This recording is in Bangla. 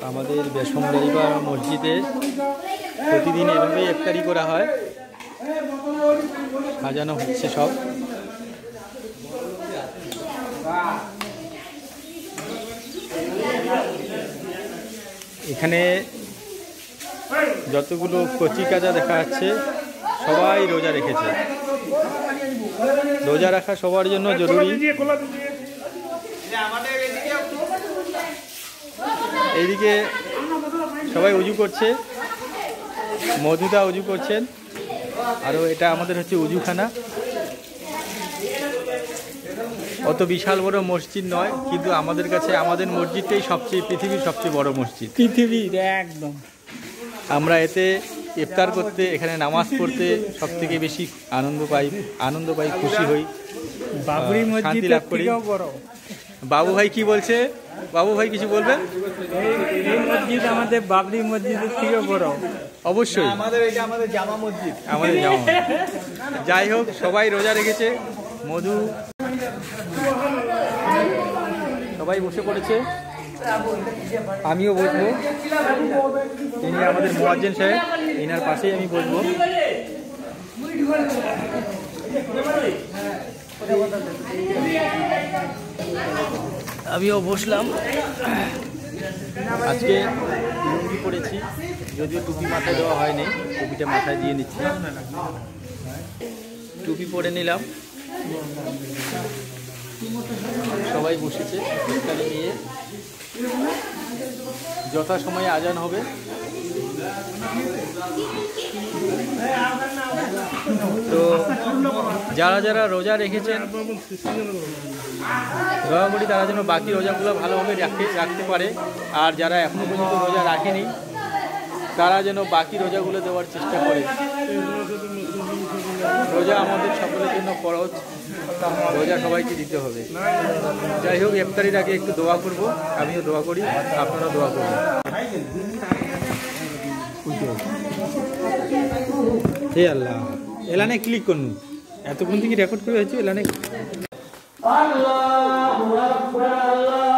আমাদের বেসমদারিবা মসজিদে প্রতিদিন এভাবেই ইফতারি করা হয়। সাজানো হচ্ছে সব। এখানে যতগুলো কচি কাজা দেখা যাচ্ছে সবাই রোজা রেখেছে। রোজা রাখা সবার জন্য জরুরি। এইদিকে সবাই উজু করছে, মধুদা উজু করছেন, আরও এটা আমাদের হচ্ছে উজুখানা। অত বিশাল বড় মসজিদ নয়, কিন্তু আমাদের কাছে আমাদের মসজিদটাই সবচেয়ে পৃথিবীর সবচেয়ে বড় মসজিদ। পৃথিবীর একদম। আমরা এতে ইফতার করতে, এখানে নামাজ পড়তে সব থেকে বেশি আনন্দ পাই, খুশি হই, বাবরি মসজিদ লাভ করি। বাবু ভাই কি বলছে? বাবু ভাই কিছু বলবেন? এই মসজিদ আমাদের বাবরি মসজিদের থেকে বড়। অবশ্যই আমাদের জামা মসজিদ। যাই হোক, সবাই রোজা রেখেছে। মধু সবাই বসে পড়েছে, আমিও বসবো। তিনি আমাদের মুয়াজ্জিন সাহেব, এনার পাশেই আমি বসবো। আমিও বসলাম। আজকে লুঙ্গি পরেছি, যদিও টুপি মাথায় দেওয়া হয়নি, টুপিটা মাথায় দিয়ে নিচ্ছি। টুপি পরে নিলাম। সবাই বসেছে ইফতারি নিয়ে। যথাসময়ে আজান হবে। তো যারা যারা রোজা রেখেছেন দয়া করি তারা যেন বাকি রোজাগুলো ভালোভাবে রাখতে পারে, আর যারা এখনো পর্যন্ত রোজা রাখেনি তারা যেন বাকি রোজাগুলো দেওয়ার চেষ্টা করে। রোজা আমাদের সকলের জন্য ফরজ, রোজা সবাইকে দিতে হবে। যাই হোক, ইফতারির আগে একটু দোয়া করব। আমিও দোয়া করি, আপনারাও দোয়া করবেন। হে আল্লাহ, এলানে ক্লিক করুন। এতক্ষণ থেকে রেকর্ড করে হয়েছে এলানে। আল্লাহু আকবার।